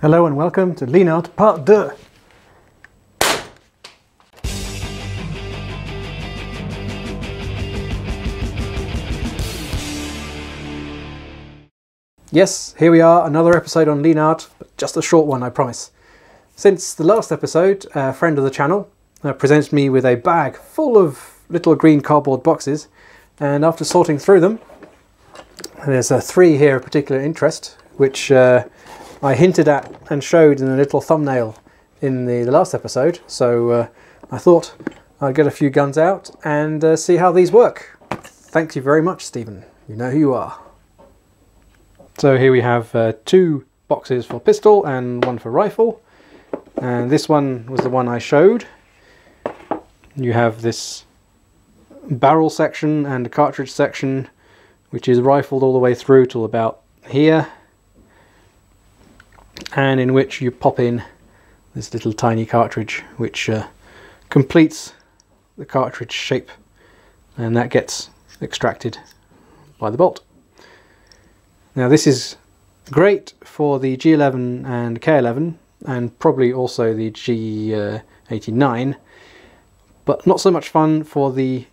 Hello and welcome to Lienhard Part 2. Yes, here we are, another episode on Lienhard, but just a short one, I promise. Since the last episode, a friend of the channel presented me with a bag full of little green cardboard boxes, and after sorting through them, there's three here of particular interest, which I hinted at and showed in a little thumbnail in the last episode, so I thought I'd get a few guns out and see how these work. Thank you very much, Stephen. You know who you are. So here we have two boxes for pistol and one for rifle, and this one was the one I showed. You have this barrel section and a cartridge section, which is rifled all the way through till about here, and in which you pop in this little tiny cartridge which completes the cartridge shape, and that gets extracted by the bolt. Now this is great for the G11 and K11 and probably also the G89, but not so much fun for the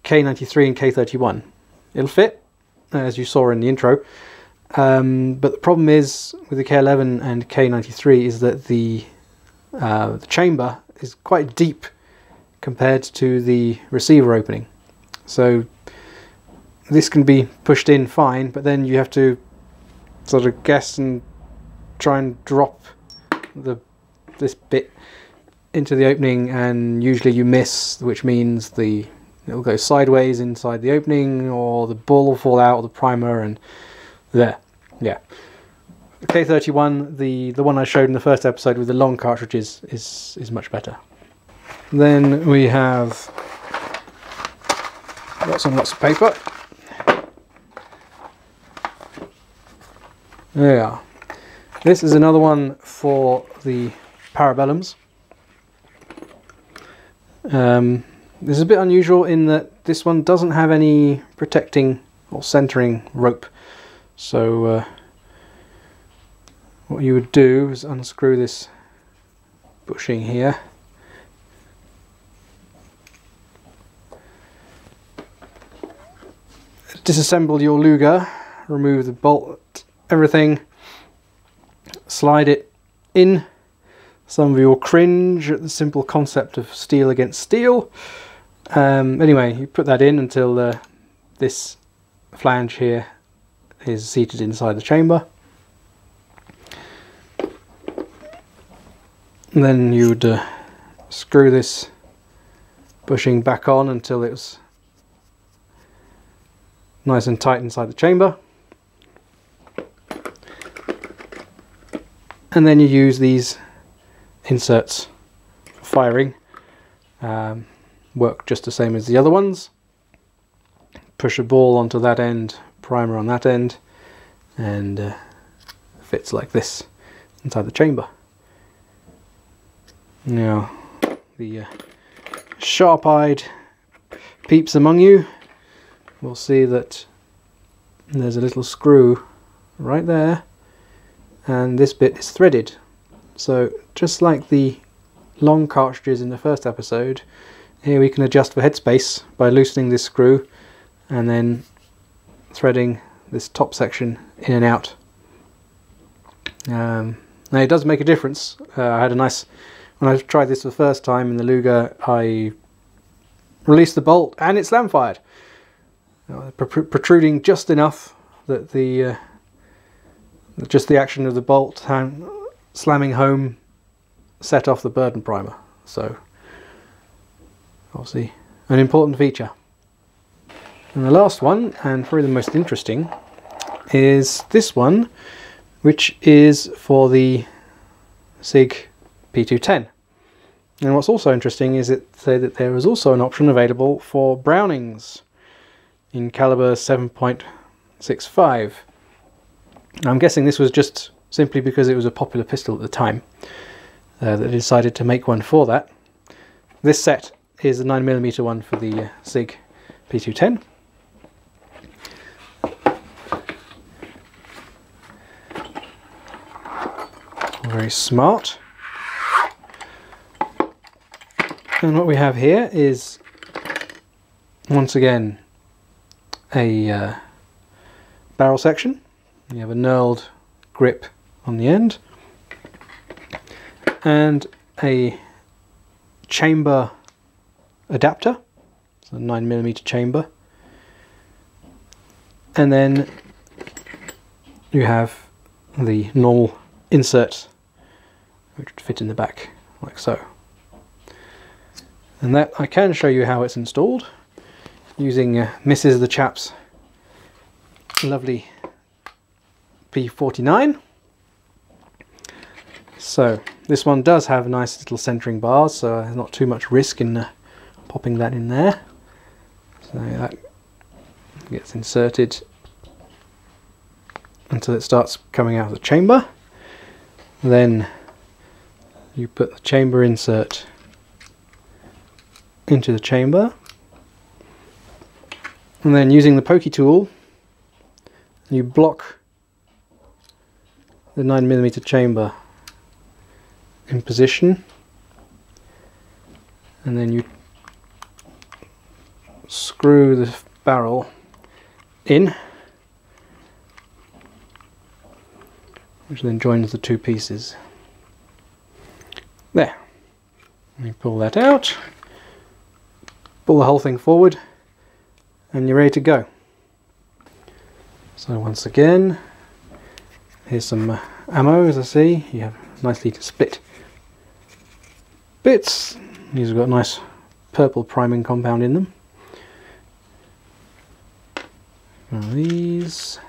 K93 and K31. It'll fit, as you saw in the intro, but the problem is with the K11 and K93 is that the chamber is quite deep compared to the receiver opening. So this can be pushed in fine, but then you have to sort of guess and try and drop this bit into the opening, and usually you miss, which means it'll go sideways inside the opening, or the ball will fall out, or the primer, and there. Yeah. The K31, the one I showed in the first episode with the long cartridges, is much better. Then we have lots and lots of paper. There we are. This is another one for the Parabellums. This is a bit unusual in that this one doesn't have any protecting or centering rope. So what you would do is unscrew this bushing here, disassemble your Luger, remove the bolt, everything, slide it in. Some of you will cringe at the simple concept of steel against steel. Anyway, you put that in until this flange here is seated inside the chamber. And then you would screw this bushing back on until it was nice and tight inside the chamber. And then you use these inserts for firing. Work just the same as the other ones. Push a ball onto that end, primer on that end, and fits like this inside the chamber. Now the sharp-eyed peeps among you will see that there's a little screw right there, and this bit is threaded. So just like the long cartridges in the first episode, here we can adjust for headspace by loosening this screw and then threading this top section in and out. Now it does make a difference. I had a nice, when I tried this for the first time in the Luger, I released the bolt and it slam fired, protruding just enough that just the action of the bolt slamming home set off the burden primer. So obviously an important feature. And the last one, and probably the most interesting, is this one, which is for the SIG P210. And what's also interesting is that there is also an option available for Brownings in caliber 7.65. I'm guessing this was just simply because it was a popular pistol at the time that they decided to make one for that. This set is the 9mm one for the SIG P210. Very smart. And what we have here is, once again, a barrel section. You have a knurled grip on the end and a chamber adapter, so a 9mm chamber, and then you have the normal insert which would fit in the back like so. And that I can show you how it's installed using Mrs. the Chap's lovely P49. So this one does have nice little centering bars, so there's not too much risk in popping that in there. So that gets inserted until it starts coming out of the chamber. Then you put the chamber insert into the chamber, and then using the pokey tool you block the 9mm chamber in position, and then you screw the barrel in, which then joins the two pieces. There. You pull that out, pull the whole thing forward, and you're ready to go. So once again, here's some ammo. As I see, you have nicely split bits. These have got nice purple priming compound in them. Now these,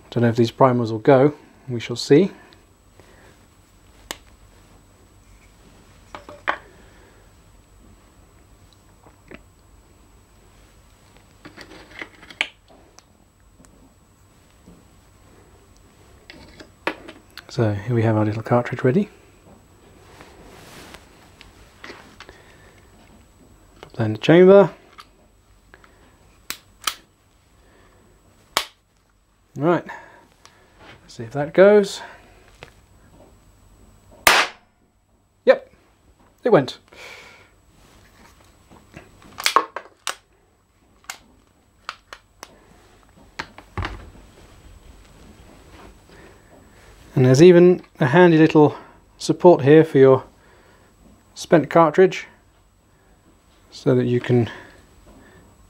don't know if these primers will go, we shall see. So here we have our little cartridge ready. Put that in the chamber. Right, let's see if that goes. Yep, it went. And there's even a handy little support here for your spent cartridge, so that you can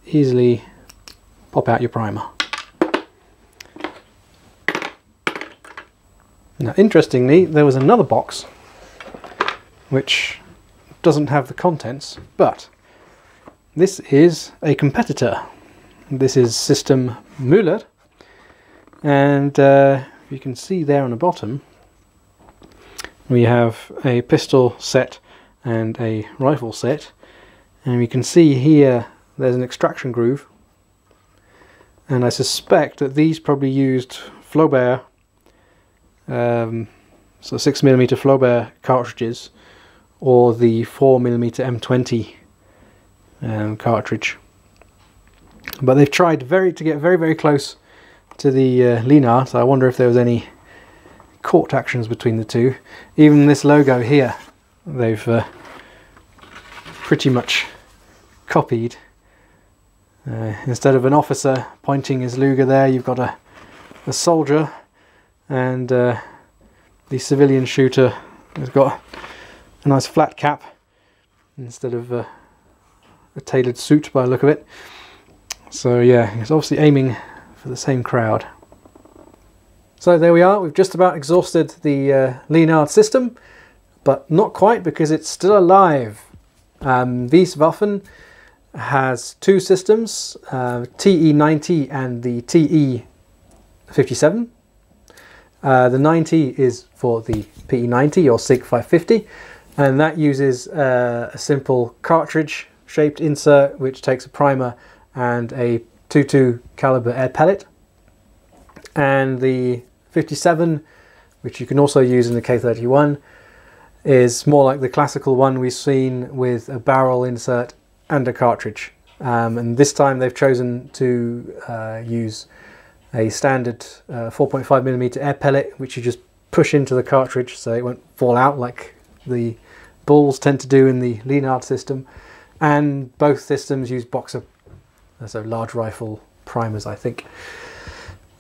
easily pop out your primer. Now interestingly, there was another box which doesn't have the contents, but this is a competitor. This is system Müller, and you can see there on the bottom we have a pistol set and a rifle set, and we can see here there's an extraction groove, and I suspect that these probably used Flaubert, so 6mm Flaubert cartridges, or the 4mm M20 cartridge, but they've tried to get very close to the Lienhard, so I wonder if there was any court actions between the two. Even this logo here they've pretty much copied. Instead of an officer pointing his Luger there, you've got a soldier, and the civilian shooter has got a nice flat cap instead of a tailored suit by the look of it. So yeah, it's obviously aiming for the same crowd. So there we are, we've just about exhausted the Lienhard system, but not quite, because it's still alive. These Waffen has two systems, TE90 and the TE57. The 90 is for the PE90 or SIG 550, and that uses a simple cartridge shaped insert which takes a primer and a .22 caliber air pellet. And the 57, which you can also use in the K31, is more like the classical one we've seen with a barrel insert and a cartridge. And this time they've chosen to use a standard 4.5mm air pellet, which you just push into the cartridge so it won't fall out like the balls tend to do in the Lienhard system. And both systems use boxer, so large rifle primers, I think.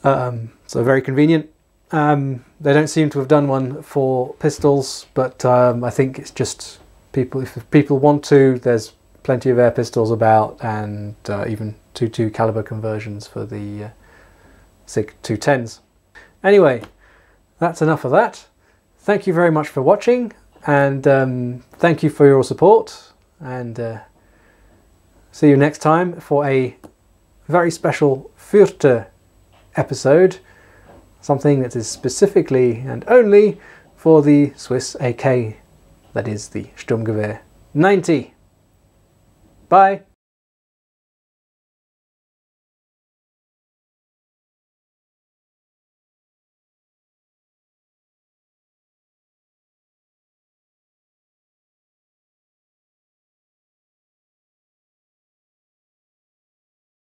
So very convenient. They don't seem to have done one for pistols, but I think it's just if people want to, there's plenty of air pistols about, and even .22 caliber conversions for the SIG 210s. Anyway, that's enough of that. Thank you very much for watching, and thank you for your support, and see you next time for a very special Fürth episode, something that is specifically and only for the Swiss AK, that is the Sturmgewehr 90. Bye!